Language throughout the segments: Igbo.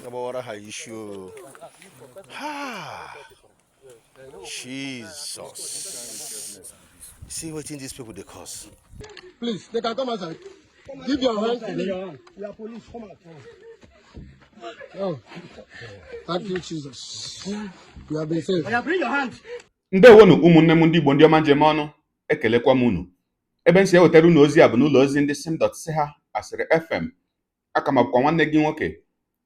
About her issue. Ha! Jesus. See what in these people they cause. Please, they can come outside. Give your hand to me. We are police. Come out. Oh, thank you, Jesus. You have been saved. Bring your hand. ndewonu ụmụnne m ndị Igbo ndị ọma njem ọnụ ekelekwa m unu ebe m si ewetara unu ozi a bụ n'ụlọ ozi ndị sim.si ha asịrị FM aka ma bụkwa nwanne gị nwoke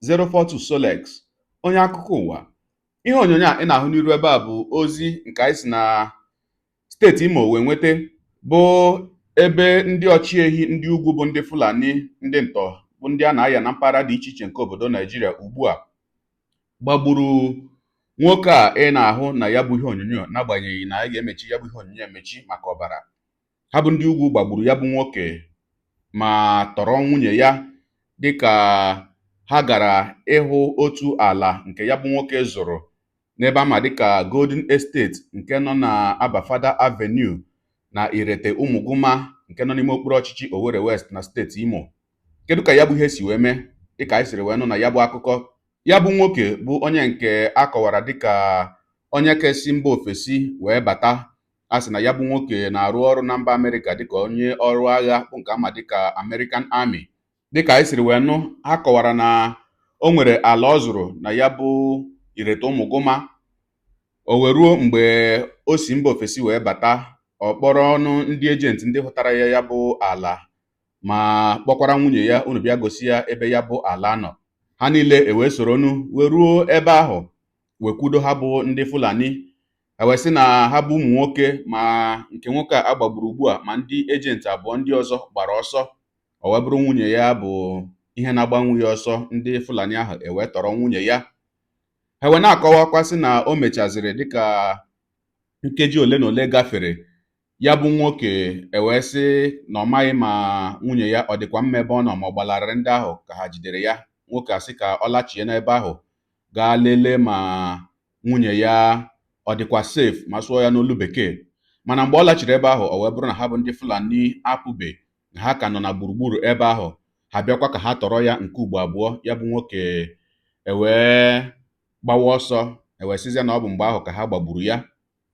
042 Solex onye akụkọ ụwa. Ihe onyonyo a ị na-ahụ n'iru ebe a bụ ozi nke anyị si na steeti Imo wee nweta, bụ ebe ndị ọchịehi ndị ugwu bụ ndị Fulani ndị ntọ bụ ndị a na-aya na mpaghara dị iche iche nke obodo Naijiria ugbu a gbagburu nwoke a ị na-ahụ na ya bụ ihe onyonyo, n'agbanyeghị na anyị ga-emechi ya bụ ihe onyonyo emechi maka ọbara. Ha bụ ndị ugwu gbagburu ya bụ nwoke ma tọrọ nwunye ya dịka ha gara ịhụ otu ala nke ya bụ nwoke zụrụ n'ebe ama dịka Golden Estate nke nọ na Abafada Avenue na Irete Umuguma nke nọ n'ime okpuru ọchịchị Owerri West na steeti Imo. Kedu ka ya bụ ihe si wee mee? Dịka anyị siri wee nụ na ya bụ akụkọ, ya bụ nwoke bụ onye nke a kọwara dịka onye kesi mba ofesi wee bata. A sị na ya bụ nwoke na-arụ ọrụ na mba Amerịka dịka onye ọrụ agha bụ nke ama dịka American Army. Dịka anyị siri wee nụ, ha kọwara na o nwere ala ọ zụrụ na ya bụ Irete Umuguma. O wee ruo mgbe o si mba ofesi wee bata, ọ kpọrọ ọnụ ndị ejenti ndị hụtara ya bụ ala ma kpọkwara nwunye ya unu bịa gosi ya ebe ya bụ ala nọ. Ha niile ewee soronu wee ruo ebe ahụ wee kwudo ha bụ ndị Fulani. Wee sị na ha bụ ụmụ nwoke, ma nke nwoke a gbagburu ugbu a ma ndị ejenti abụọ ndị ọzọ gbara ọsọ. O wee bụrụ nwunye ya bụ ihe na-agbanwe ya ọsọ. Ndị Fulani ahụ ewee tọrọ nwunye ya. Ha wee na-akọwakwa sị na o mechaziri dịka nkeji ole na ole gafere, ya bụ nwoke ewee sị na ọ maghị ma nwunye ya ọ dịkwa mma ebe ọ nọ ma ọ gbalarịrị ndị ahụ ka ha jidere ya. Nwoke asị ka ọ lachie n'ebe ahụ gaa lelee ma nwunye ya ọ dịkwa safe, ma sụọ ya n'olu bekee. Mana mgbe ọ lachiri ebe ahụ, o wee bụrụ na ha bụ ndị Fulani apụbe na ha ka nọ na gburugburu ebe ahụ. Ha bịakwa ka ha tọrọ ya nke ugbo abụọ. Ya bụ nwoke ewee gbawa ọsọ, ewee sịzie na ọ bụ mgbe ahụ ka ha gbagburu ya.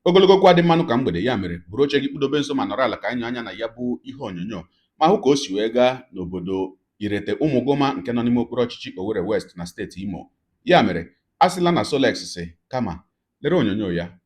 Ogologo kwa dị mmanụ ka mgbede, ya mere buru oche gị kpudobe nso ma nọrọ ala ka anyị anya na ya bụ ihe onyonyo ma hụ ka o si wee gaa n'obodo Irete Umuguma nke nọ n'ime okpuru ọchịchị Owerri West na steeti Imo. Ya mere a sịla na Solex si kama lere onyonyo ya.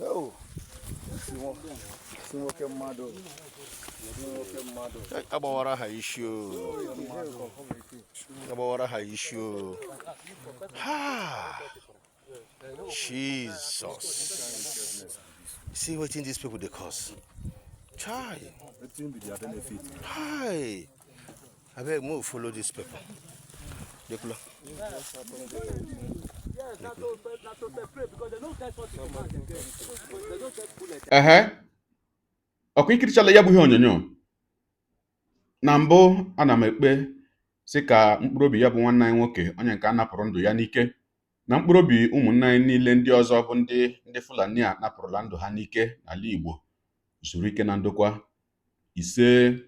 Oh, About her issue. About her issue. Ha! Jesus. See what in these people they cause. Try. Hi. I beg move, follow these people. Dekula. Ọkwa ikirichala ya bụ ihe onyonyo. Na mbụ ana m ekpe sị ka mkpụrụ obi ya bụ nwanne anyị nwoke onye nke a napụrụ ndụ ya n'ike, na mkpụrụ obi ụmụnne anyị niile ndị ọzọ bụ ndị Fulani a napụrụla ndụ ha n'ike n'ala Igbo zuru ike na ndokwa. Ise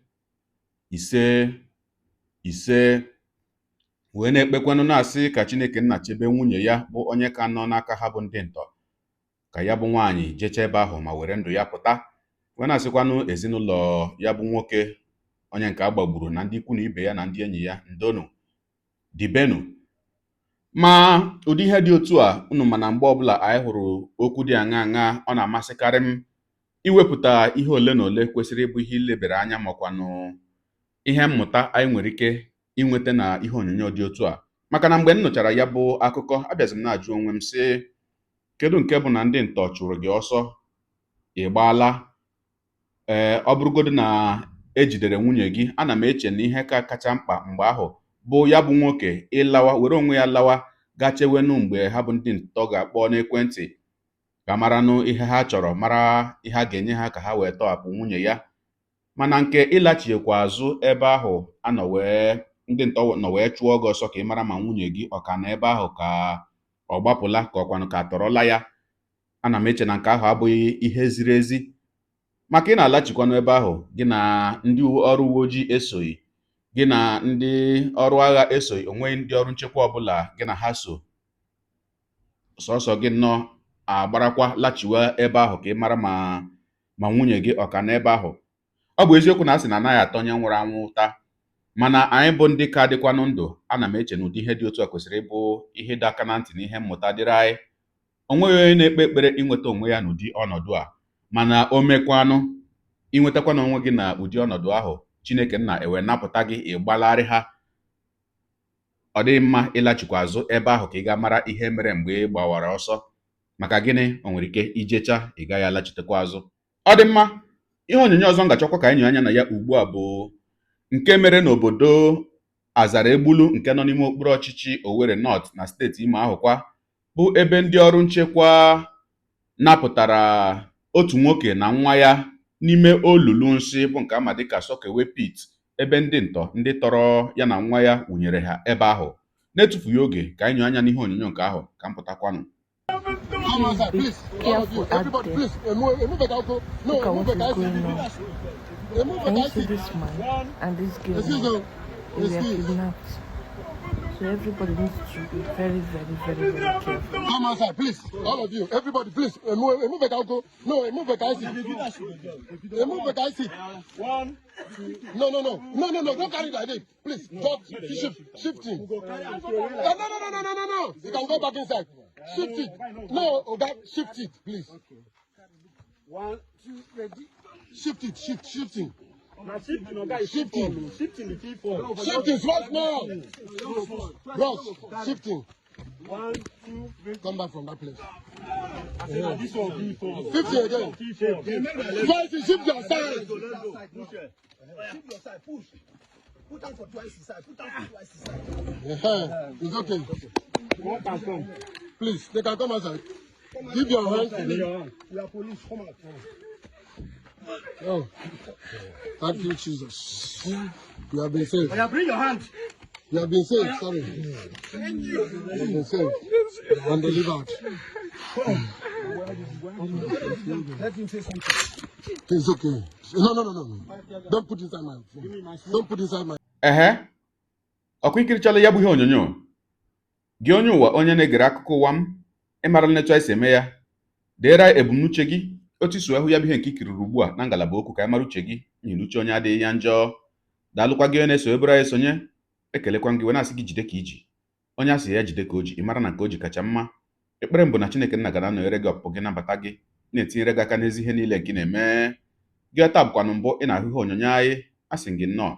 ise ise. Wee na-ekpekwanụ na-asị ka Chineke nna chebe nwunye ya bụ onye ka nọ n'aka ha bụ ndị ntọ, ka ya bụ nwaanyị jechaa ebe ahụ ma were ndụ ya pụta. Wee na-asịkwanụ ezinụlọ ya bụ nwoke onye nke a gbagburu na ndị ikwu na ibe ya na ndị enyi ya, ndonu dibenu. Ma ụdị ihe dị otu a, unu mana mgbe ọbụla anyị hụrụ okwu dị aṅa ọ na-amasịkarị m iwepụta ihe ole na ole kwesịrị ịbụ ihe ilebere anya makwanụ ihe mmụta anyị nwere ike inweta na ihe onyonyo dị otu a. Maka na mgbe m nụchara ya bụ akụkọ, abịazị m na-ajụ onwe m sị, kedu nke bụ na ndị ntọ chụrụ gị ọsọ ị gbaala? Ọ bụrụgodu na ejidere nwunye gị, ana m eche na ihe kacha mkpa mgbe ahụ bụ ya bụ nwoke ịlawa, were onwe ya lawa, gaa chewenu mgbe ha bụ ndị ntọ ga-akpọ n'ekwentị ka maranụ ihe ha chọrọ, mara ihe a ga-enye ha ka ha wee tọhapụ nwunye ya. Mana nke ịlachiekwa azụ ebe ahụ ndị ntọ nọ wee chụọ gị ọsọ ka ị mara ma nwunye gị ọ ka na ebe ahụ ka ọ gbapụla ka ọkwanụ ka atọrọla ya. Ana m eche na nke ahụ abụghị ihe ziri ezi, maka ị na-alachikwanụ ebe ahụ gị na ndị ọrụ uwe ojii esoghị, gị na ndị ọrụ agha esoghị, onweghị ndị ọrụ nchekwa ọbụla gị na ha so, sọsọ gị nnọọ agbarakwa lachiwa ebe ahụ ka ị mara ma nwunye gị ọ ka n'ebe ahụ. Ọ bụ eziokwu na a sị na anaghị atọ onye nwụrụ anwụ ụta, mana anyị bụ ndị ka dịkwanụ ndụ, ana m eche na ụdị ihe dị otu a kwesịrị ịbụ ihe dị aka na ntị na ihe mmụta dịrị anyị. O nweghị onye na-ekpe ekpere inweta onwe ya n'ụdị ọnọdụ a, mana o mekwanụ inwetakwana onwe gị na ụdị ọnọdụ ahụ, Chineke nna ewe napụta gị ịgbalarị ha. Ọ dịghị mma ịlachikwa azụ ebe ahụ ka ị ga mara ihe mere mgbe ị gbawara ọsọ, maka gịnị? O nwere ike ijecha ị gaghị alachitekwa azụ. Ọ dị mma. Ihe onyonyo ọzọ m ga-achọkwa ka anyị nyere anya na ya ugbu a bụ nke mere n'obodo Azara Egbulu nke nọ n'ime okpuru ọchịchị Owerri North na steeti Imo ahụ kwa, bụ ebe ndị ọrụ nchekwa napụtara otu nwoke na nwa ya n'ime olulu nsị bụ nke ama dịka Sokewe Pit, ebe ndị ntọ ndị tọrọ ya na nwa ya wụnyere ha ebe ahụ. Na-etufughị oge ka anyị nyere anya n'ihe onyonyo nke ahụ ka m pụtakwanụ. Come outside, please. All of you, everybody, please. Move it out. No, move it out. Move Can it you out. see this man and this girl? They were kidnapped. So everybody needs to be very, very, very, very careful. Come outside, please. All of you, everybody, please. Move it out. No, move it out. Move it out. No. Don't carry it like this. Please, just shifting. No. You can go back inside. Shift it. No, okay, shift it, please. 1, 2, ready. Shifting. Now shifting, okay, shifting the key form. Shifting, rush now. Rush, shifting. 1, 2, ready. Come back from that place. Yeah. This one key form. 50 again. Key form. Twice, shift your side. Shift your side, push. Put out for twice his side. Put out for twice his side. It's okay. One can come. Please, they can come outside. Give your hands to me. We are police. Come out. Oh, thank you, Jesus. You have been saved. Oya, bring your hand. You have been saved. Sorry. You have been saved and delivered. Let him say something. It's okay. No. Don't put inside my phone. Don't put inside my. Ọkwa ikirichala ya bụ ihe onyonyo gị, onye ụwa, onye na-egere akụkọ ụwa m, ịmara nnetu anyị si eme ya, deere ebumnuche gị, otu iso ahụ ya bụ ihe nke ikiriri ugbu a na ngalaba okwu ka anyị mara uche gị, n'ihi na uche onye adịghị ya njọ. Daalụkwa gị onye na-eso ebere anyị esonye, ekelekwa gị wee na-asị gị jide ka iji, onye asị ya jide ka o ji, ịmara na nke o ji kacha mma. Ekpere mbụ na Chineke nna gara nọnyere gị ọpụpụ gị, nabata gị, na-etinyere gị aka n'ezi ihe niile nke na-eme gị. Taa bụkwanụ mbụ ị na-ahụ ihe onyonyo anyị, asị gị nnọọ.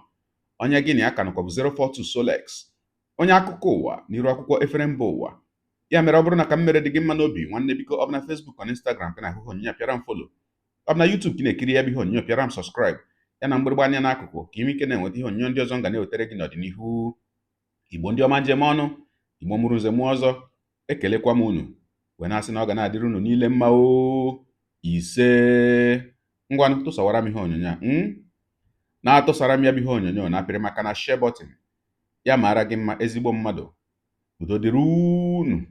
Onye gị na ya ka nọkwa bụ 042 Solex, onye akụkọ ụwa n'iru akwụkwọ efere mba ụwa. Ya mere, ọ bụrụ na ka m mere dị gị mma n'obi, nwanne, biko ọ bụ na Facebook na Instagram ka na-ahụ onyonyo pịara m follow, ọ bụ na YouTube ka na-ekiri ya bụ ihe onyonyo pịara m subscribe, ya na mgbịrịgba anya n'akụkụ ka ime ike na-enweta ihe onyonyo ndị ọzọ nga na-ewetara gị n'ọdịnihu. Igbo ndị ọma njem ọnụ, Igbo mụrụ nze mụọ ọzọ, ekelekwa m unu wee na-asị na ọ ga na-adịrị unu niile mma. Ise ngwanụ tụsawara m ihe onyonyo a na-atụsara m ya bụ ihe onyonyo na-apịrị maka na share button ya mara gị mma, ezigbo mmadụ. Udo dịrị unu.